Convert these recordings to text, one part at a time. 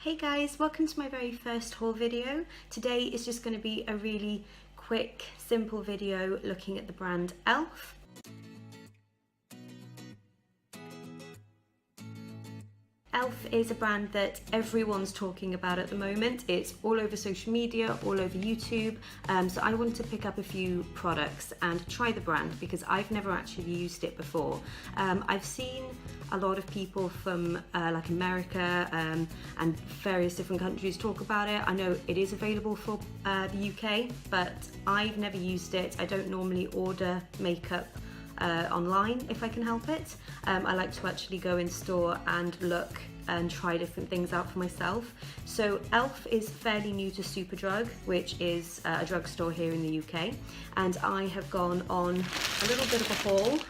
Hey guys, welcome to my very first haul video. Today is just going to be a really quick, simple video looking at the brand e.l.f. e.l.f. is a brand that everyone's talking about at the moment. It's all over social media, all over YouTube, so I wanted to pick up a few products and try the brand because I've never actually used it before. I've seen a lot of people from like America and various different countries talk about it. I know it is available for the UK, but I've never used it. I don't normally order makeup online if I can help it. I like to actually go in store and look and try different things out for myself. So e.l.f. is fairly new to Superdrug, which is a drugstore here in the UK, and I have gone on a little bit of a haul,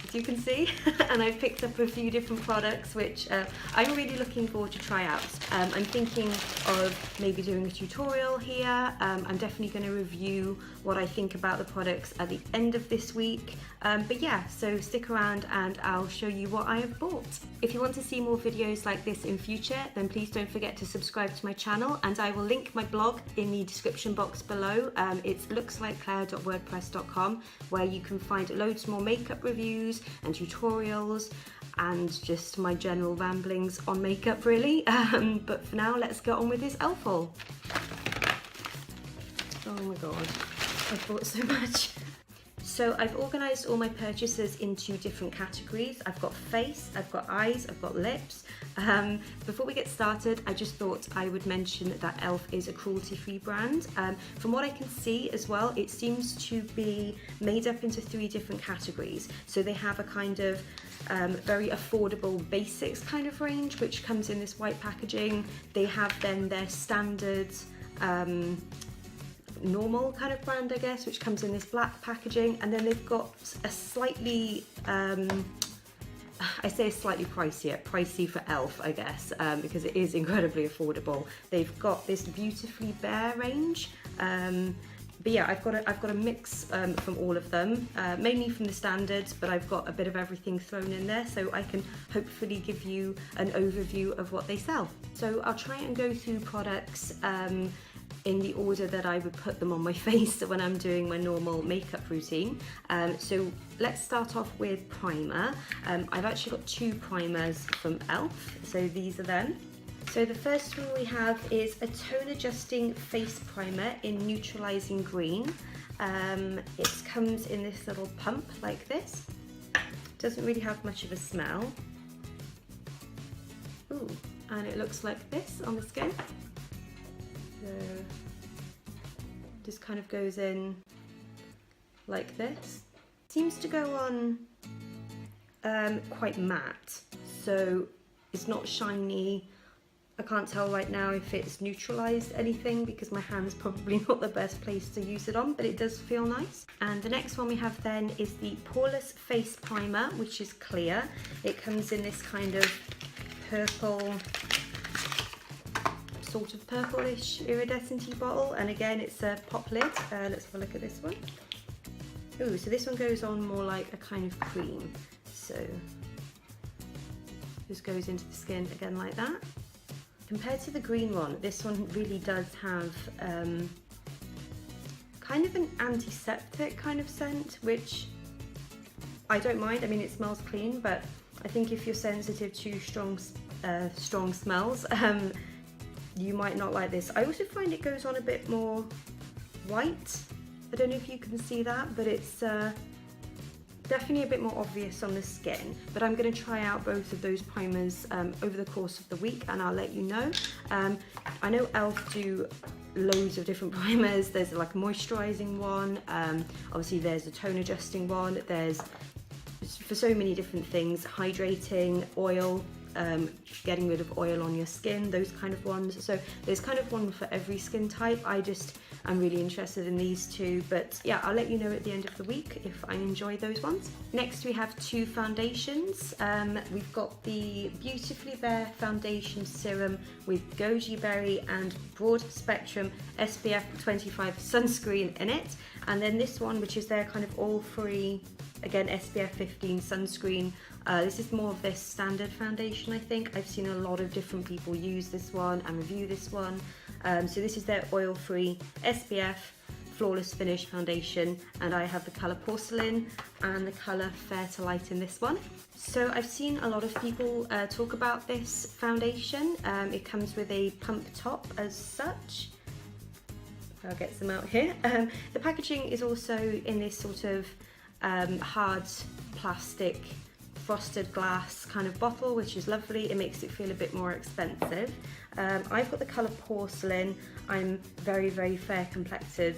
as you can see, and I've picked up a few different products which I'm really looking forward to try out. I'm thinking of maybe doing a tutorial here. I'm definitely going to review what I think about the products at the end of this week. But yeah, so stick around and I'll show you what I have bought. If you want to see more videos like this in future, then please don't forget to subscribe to my channel, and I will link my blog in the description box below. It's lookslikeclaire.wordpress.com, where you can find loads more makeup reviews and tutorials and just my general ramblings on makeup really. But for now, let's get on with this e.l.f. haul. Oh my god, I've bought so much. So I've organised all my purchases into different categories. I've got face, I've got eyes, I've got lips. Before we get started, I just thought I would mention that e.l.f. is a cruelty-free brand. From what I can see as well, it seems to be made up into 3 different categories. So they have a kind of very affordable basics kind of range, which comes in this white packaging. They have then their standard normal kind of brand, I guess, which comes in this black packaging, and then they've got a slightly I say slightly pricey for e.l.f. I guess, because it is incredibly affordable. They've got this Beautifully Bare range, but yeah, I've got a mix from all of them, mainly from the standards, but I've got a bit of everything thrown in there, so I can hopefully give you an overview of what they sell. So I'll try and go through products in the order that I would put them on my face when I'm doing my normal makeup routine. So let's start off with primer. I've actually got 2 primers from e.l.f., so these are them. So the first one we have is a tone adjusting face primer in neutralizing green. It comes in this little pump like this. Doesn't really have much of a smell. Ooh, and it looks like this on the skin. So just kind of goes in like this. Seems to go on quite matte, so it's not shiny. I can't tell right now if it's neutralized anything because my hand's probably not the best place to use it on, but it does feel nice. And the next one we have then is the Poreless face primer, which is clear. It comes in this kind of purple, sort of purplish iridescent-y bottle, and again it's a pop lid. Let's have a look at this one. Ooh, so this one goes on more like a kind of cream, so just goes into the skin again like that. Compared to the green one, this one really does have kind of an antiseptic kind of scent, which I don't mind. I mean, it smells clean, but I think if you're sensitive to strong smells, you might not like this. I also find it goes on a bit more white. I don't know if you can see that, but it's definitely a bit more obvious on the skin. But I'm going to try out both of those primers over the course of the week, and I'll let you know. I know e.l.f. do loads of different primers. There's like a moisturizing one, obviously there's a tone adjusting one, there's for so many different things, hydrating, oil, getting rid of oil on your skin, those kind of ones. So there's kind of one for every skin type. I'm really interested in these 2, but yeah, I'll let you know at the end of the week if I enjoy those ones. Next we have 2 foundations. We've got the Beautifully Bare Foundation Serum with Goji Berry and Broad Spectrum SPF 25 sunscreen in it, and then this one, which is their kind of all free, again SPF 15 sunscreen This is more of their standard foundation, I think. I've seen a lot of different people use this one and review this one. So this is their oil-free SPF Flawless Finish foundation, and I have the colour Porcelain and the colour Fair to Light in this one. So I've seen a lot of people talk about this foundation. It comes with a pump top as such. I'll get some out here. The packaging is also in this sort of hard plastic frosted glass kind of bottle, which is lovely. It makes it feel a bit more expensive. I've got the colour Porcelain. I'm very, very fair complected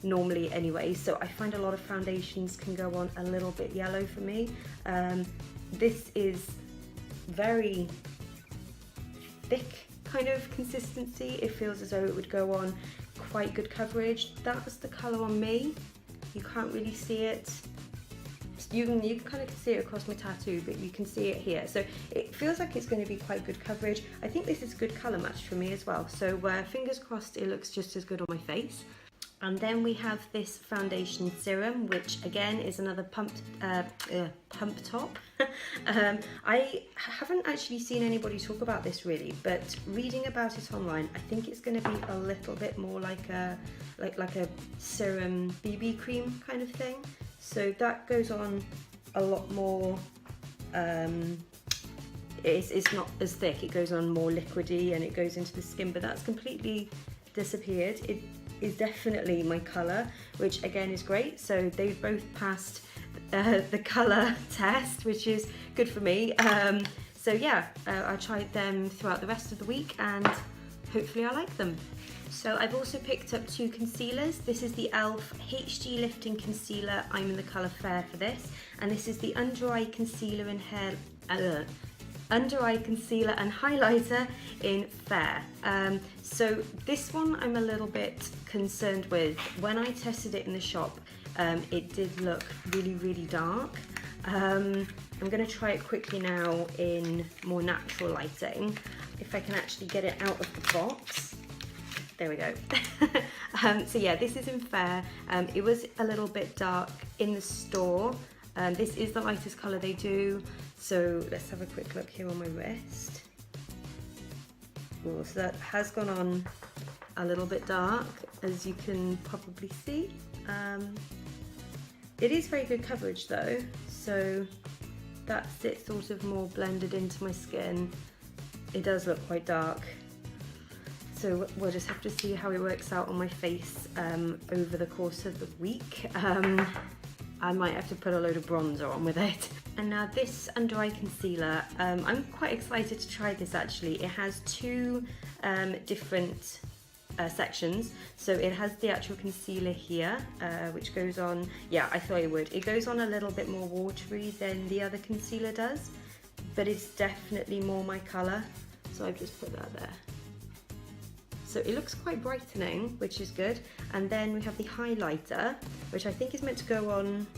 normally anyway, so I find a lot of foundations can go on a little bit yellow for me. This is very thick kind of consistency. It feels as though it would go on quite good coverage. That's the colour on me. You can't really see it. You can kind of see it across my tattoo, but you can see it here. So it feels like it's going to be quite good coverage. I think this is a good colour match for me as well. So fingers crossed it looks just as good on my face. And then we have this foundation Serum, which again is another pump top. I haven't actually seen anybody talk about this really, but reading about it online, I think it's going to be a little bit more like a serum BB cream kind of thing. So that goes on a lot more. It's not as thick. It goes on more liquidy and it goes into the skin, but that's completely disappeared. It is definitely my colour, which again is great. So they've both passed the colour test, which is good for me. So yeah, I tried them throughout the rest of the week and hopefully I like them. So I've also picked up two concealers. This is the e.l.f. HD Lifting Concealer. I'm in the colour Fair for this. And this is the Under Eye Concealer and Under Eye Concealer and Highlighter in Fair. So this one I'm a little bit concerned with. When I tested it in the shop, it did look really, really dark. I'm going to try it quickly now in more natural lighting, if I can actually get it out of the box. There we go. So yeah, this is in Fair. It was a little bit dark in the store. This is the lightest colour they do. So let's have a quick look here on my wrist. Ooh, so that has gone on a little bit dark, as you can probably see. It is very good coverage though, so that's it sort of more blended into my skin. It does look quite dark. So we'll just have to see how it works out on my face over the course of the week. I might have to put a load of bronzer on with it. And now this under eye concealer, I'm quite excited to try this actually. It has two different sections. So it has the actual concealer here, which goes on, yeah, I thought it would. It goes on a little bit more watery than the other concealer does, but it's definitely more my colour. So I've just put that there. So it looks quite brightening, which is good. And then we have the highlighter, which I think is meant to go on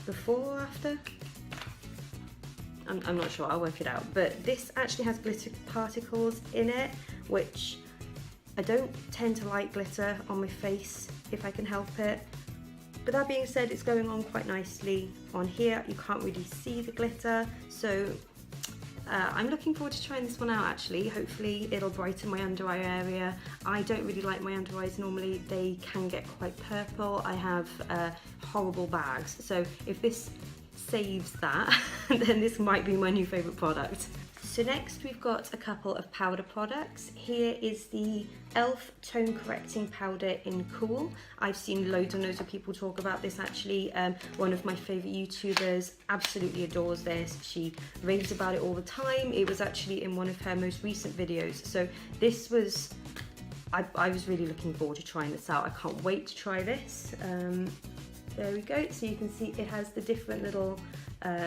before or after. I'm not sure, I'll work it out. But this actually has glitter particles in it, which I don't tend to like glitter on my face if I can help it. But that being said, it's going on quite nicely on here. You can't really see the glitter, so I'm looking forward to trying this one out actually. Hopefully it'll brighten my under eye area. I don't really like my under eyes normally. They can get quite purple. I have horrible bags. So if this saves that, then this might be my new favourite product. So next we've got a couple of powder products. Here is the e.l.f. Tone Correcting Powder in Cool. I've seen loads and loads of people talk about this actually. One of my favourite YouTubers absolutely adores this. She raves about it all the time. It was actually in one of her most recent videos. So this was, I was really looking forward to trying this out. I can't wait to try this. There we go. So you can see it has the different little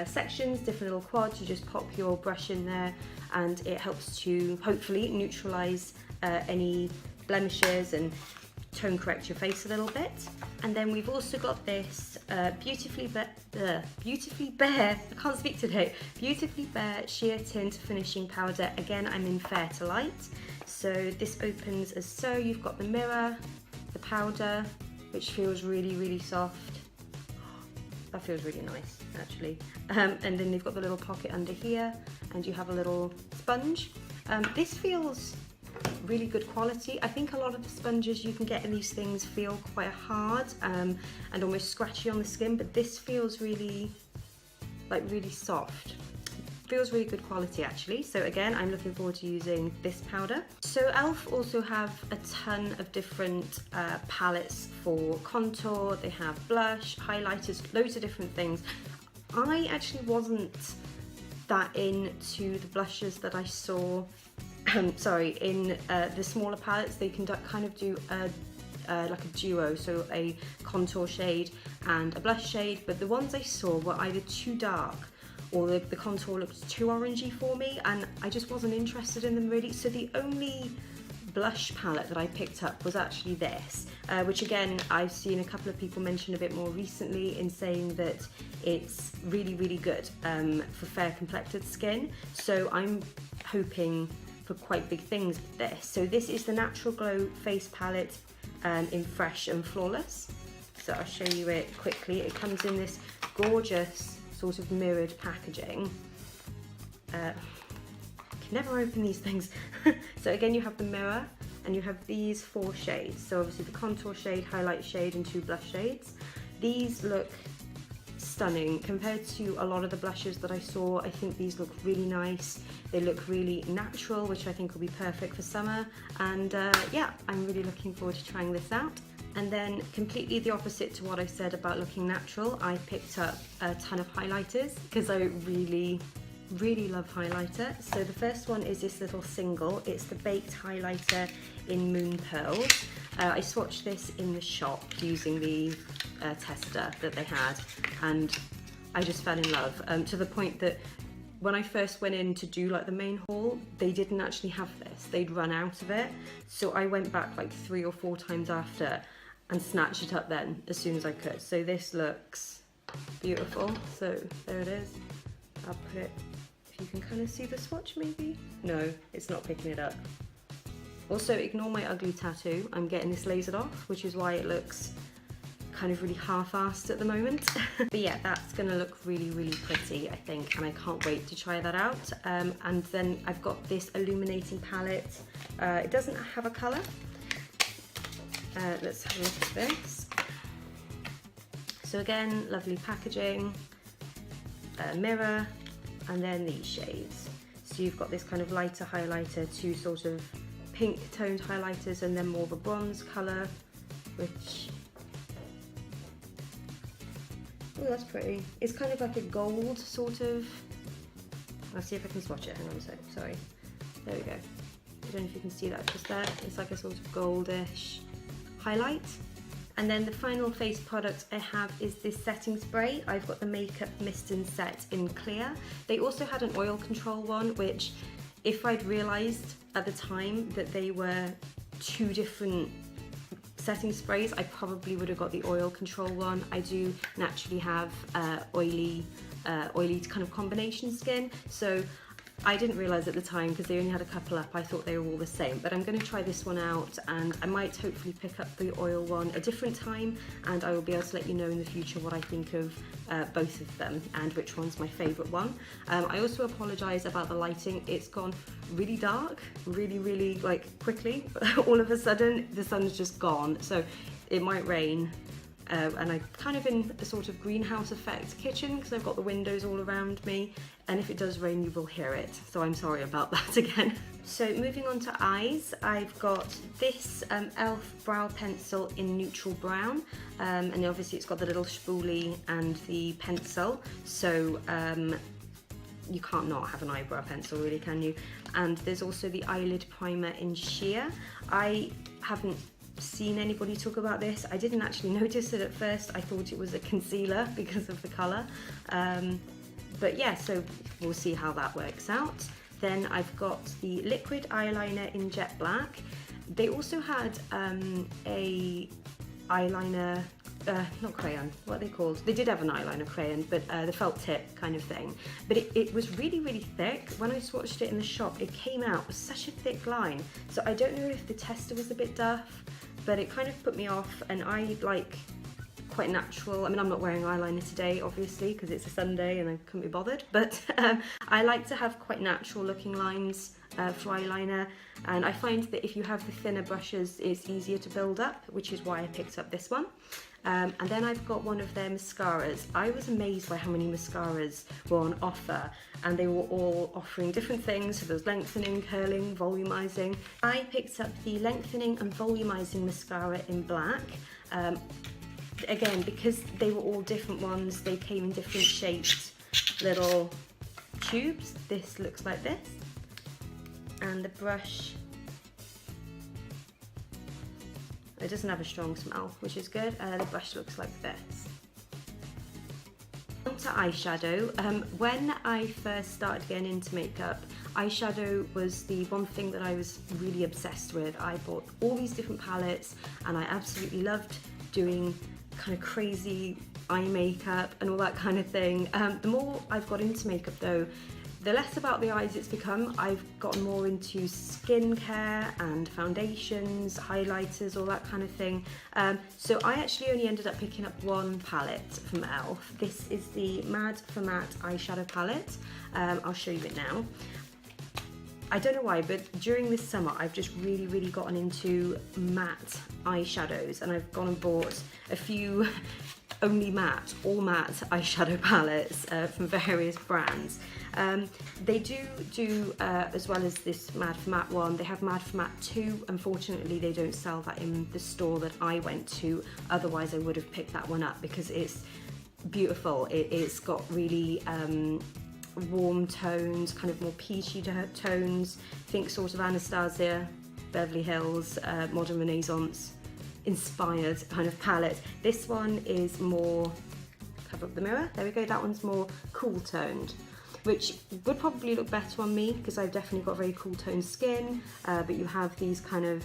sections, different little quads. You just pop your brush in there and it helps to hopefully neutralise any blemishes and tone correct your face a little bit. And then we've also got this Beautifully Bare, I can't speak today, Beautifully Bare Sheer Tint Finishing Powder. Again, I'm in Fair to Light. So this opens as so. You've got the mirror, the powder, which feels really, really soft. That feels really nice, actually. And then they've got the little pocket under here, and you have a little sponge. This feels really good quality. I think a lot of the sponges you can get in these things feel quite hard and almost scratchy on the skin, but this feels really, like, really soft. Feels really good quality, actually. So again, I'm looking forward to using this powder. So e.l.f. also have a ton of different palettes for contour. They have blush, highlighters, loads of different things. I actually wasn't that into the blushes that I saw in the smaller palettes. They can kind of do like a duo, so a contour shade and a blush shade, but the ones I saw were either too dark or the contour looked too orangey for me, and I just wasn't interested in them really. So the only blush palette that I picked up was actually this, which again I've seen a couple of people mention a bit more recently in saying that it's really, really good for fair complected skin. So I'm hoping for quite big things with this. So this is the Natural Glow face palette in Fresh and Flawless. So I'll show you it quickly. It comes in this gorgeous sort of mirrored packaging. I can never open these things. So again, you have the mirror and you have these 4 shades. So obviously the contour shade, highlight shade, and 2 blush shades. These look stunning compared to a lot of the blushes that I saw. I think these look really nice. They look really natural, which I think will be perfect for summer. And yeah, I'm really looking forward to trying this out. And then completely the opposite to what I said about looking natural, I picked up a ton of highlighters because I really, really love highlighter. So the first one is this little single. It's the Baked Highlighter in Moon Pearls. I swatched this in the shop using the tester that they had, and I just fell in love to the point that when I first went in to do like the main haul, they didn't actually have this. They'd run out of it. So I went back like 3 or 4 times after and snatched it up then as soon as I could. So this looks beautiful. So there it is. I'll put it, if you can kind of see the swatch maybe. No, it's not picking it up. Also, ignore my ugly tattoo. I'm getting this lasered off, which is why it looks kind of really half-assed at the moment. But yeah, that's gonna look really, really pretty, I think, and I can't wait to try that out. And then I've got this Illuminating palette. It doesn't have a colour. Let's have a look at this. So again, lovely packaging, mirror, and then these shades. So you've got this kind of lighter highlighter, 2 sort of pink toned highlighters, and then more of a bronze colour, which, oh, that's pretty. It's kind of like a gold sort of. I'll see if I can swatch it. Hang on a sec. Sorry. There we go. I don't know if you can see that just there. It's like a sort of goldish highlight. And then the final face product I have is this setting spray. I've got the Makeup Mist and Set in clear. They also had an oil control one, which if I'd realised at the time that they were 2 different setting sprays, I probably would have got the oil control one. I do naturally have oily kind of combination skin, so I didn't realise at the time because they only had a couple up. I thought they were all the same, but I'm going to try this one out, and I might hopefully pick up the oil one a different time, and I will be able to let you know in the future what I think of both of them and which one's my favourite one. I also apologise about the lighting. It's gone really dark, really like quickly. All of a sudden the sun's just gone, so it might rain. And I'm kind of in a sort of greenhouse effect kitchen because I've got the windows all around me, and if it does rain you will hear it, so I'm sorry about that again. So moving on to eyes, I've got this e.l.f. brow pencil in neutral brown, and obviously it's got the little spoolie and the pencil, so you can't not have an eyebrow pencil really, can you? And there's also the eyelid primer in sheer. I haven't seen anybody talk about this. I didn't actually notice it at first. I thought it was a concealer because of the colour. But yeah, so we'll see how that works out. Then I've got the Liquid Eyeliner in Jet Black. They also had a eyeliner, not crayon, what are they called? They did have an eyeliner crayon, but the felt tip kind of thing. But it was really thick. When I swatched it in the shop, it came out with such a thick line. So I don't know if the tester was a bit duff, but it kind of put me off, and I like quite natural. I mean, I'm not wearing eyeliner today, obviously, because it's a Sunday and I couldn't be bothered, but I like to have quite natural looking lines for eyeliner, and I find that if you have the thinner brushes, it's easier to build up, which is why I picked up this one. And then I've got one of their mascaras. I was amazed by how many mascaras were on offer, and they were all offering different things. So there's lengthening, curling, volumizing. I picked up the lengthening and volumizing mascara in black. Again, because they were all different ones, they came in different shaped little tubes. This looks like this. And the brush, it doesn't have a strong smell, which is good. The brush looks like this. On to eyeshadow. When I first started getting into makeup, eyeshadow was the one thing that I was really obsessed with. I bought all these different palettes and I absolutely loved doing kind of crazy eye makeup and all that kind of thing. The more I've got into makeup though, the less about the eyes it's become. I've gotten more into skincare and foundations, highlighters, all that kind of thing. So I actually only ended up picking up one palette from e.l.f. This is the Mad for Matte eyeshadow palette. I'll show you it now. I don't know why, but during this summer I've just really gotten into matte eyeshadows, and I've gone and bought a few only matte, all matte eyeshadow palettes from various brands. They do as well as this Mad for Matte one, they have Mad for Matte 2. Unfortunately, they don't sell that in the store that I went to. Otherwise, I would have picked that one up because it's beautiful. It's got really warm tones, kind of more peachy tones. Think sort of Anastasia, Beverly Hills, Modern Renaissance inspired kind of palette. This one is more, cover up the mirror, there we go, that one's more cool toned, which would probably look better on me because I've definitely got very cool toned skin, but you have these kind of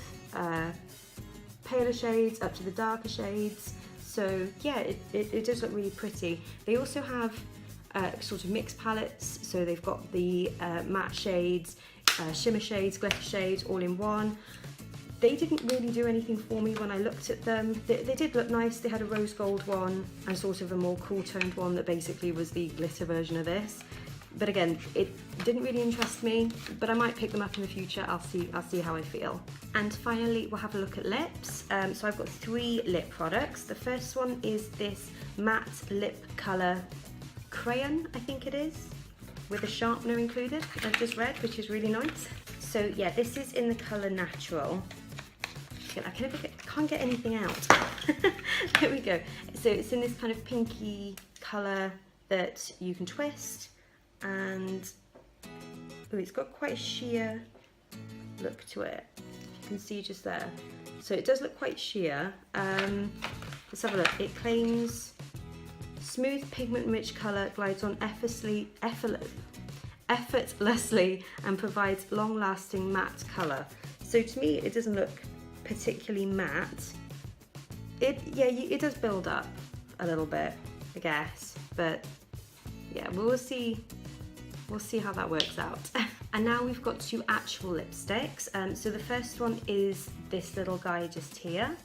paler shades up to the darker shades. So yeah, it does look really pretty. They also have sort of mixed palettes, so they've got the matte shades, shimmer shades, glitter shades all in one. They didn't really do anything for me when I looked at them. They did look nice. They had a rose gold one and sort of a more cool toned one that basically was the glitter version of this. But again, it didn't really interest me, but I might pick them up in the future. I'll see how I feel. And finally, we'll have a look at lips. So I've got 3 lip products. The first one is this matte lip colour crayon, I think it is, with a sharpener included, I've just read, which is really nice. So yeah, this is in the colour Natural. I can't get anything out. There we go. So it's in this kind of pinky colour that you can twist, and ooh, it's got quite a sheer look to it. You can see just there. So it does look quite sheer. Let's have a look. It claims smooth pigment-rich colour glides on effortlessly and provides long-lasting matte colour. So to me, it doesn't look particularly matte. It does build up a little bit, I guess, but yeah, we'll see how that works out. And now we've got 2 actual lipsticks. So the first one is this little guy just here.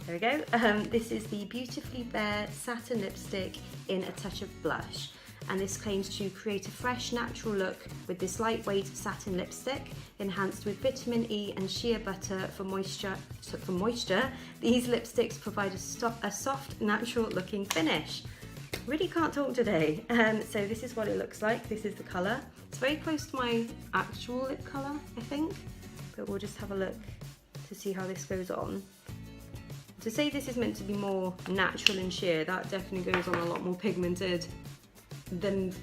There we go. This is the Beautifully Bare Satin Lipstick in a touch of blush. And this claims to create a fresh, natural look with this lightweight satin lipstick, enhanced with vitamin E and shea butter for moisture. These lipsticks provide a soft, natural looking finish. Really can't talk today. So this is what it looks like. This is the colour. It's very close to my actual lip colour, I think. But we'll just have a look to see how this goes on. To say this is meant to be more natural and sheer, that definitely goes on a lot more pigmented than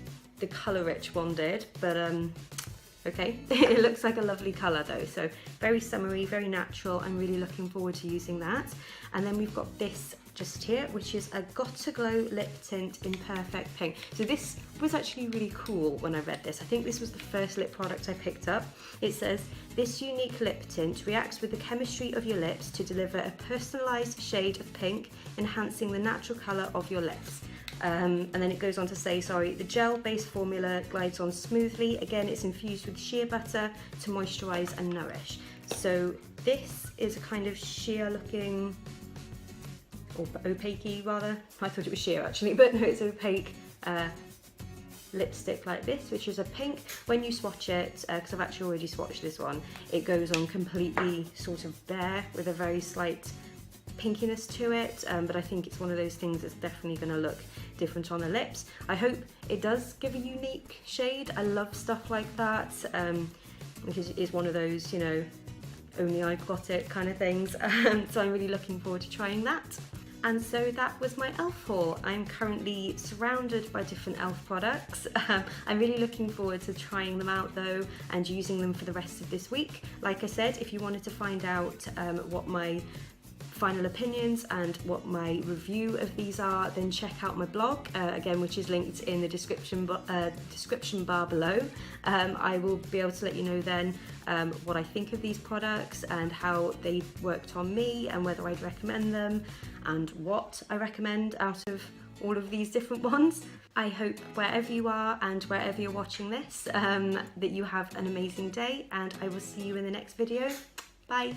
the colour rich one did, but okay. It looks like a lovely colour though, so very summery, very natural. I'm really looking forward to using that. And then we've got this just here, which is a Got to Glow lip tint in Perfect Pink. So this was actually really cool when I read this. I think this was the first lip product I picked up. It says, this unique lip tint reacts with the chemistry of your lips to deliver a personalised shade of pink, enhancing the natural colour of your lips. And then it goes on to say, the gel-based formula glides on smoothly. Again, it's infused with shea butter to moisturise and nourish. So this is a kind of sheer looking, or opaque rather. I thought it was sheer actually, but no, it's opaque lipstick like this, which is a pink. When you swatch it, because I've actually already swatched this one, it goes on completely sort of bare with a very slight pinkiness to it, but I think it's one of those things that's definitely going to look different on the lips. I hope it does give a unique shade. I love stuff like that, because it is one of those, you know, only I've got it kind of things, so I'm really looking forward to trying that. And so that was my e.l.f. haul. I'm currently surrounded by different e.l.f. products. I'm really looking forward to trying them out though and using them for the rest of this week. Like I said, if you wanted to find out what my final opinions and what my review of these are, then check out my blog, again, which is linked in the description bar below. I will be able to let you know then what I think of these products and how they worked on me and whether I'd recommend them and what I recommend out of all of these different ones. I hope wherever you are and wherever you're watching this, that you have an amazing day, and I will see you in the next video. Bye!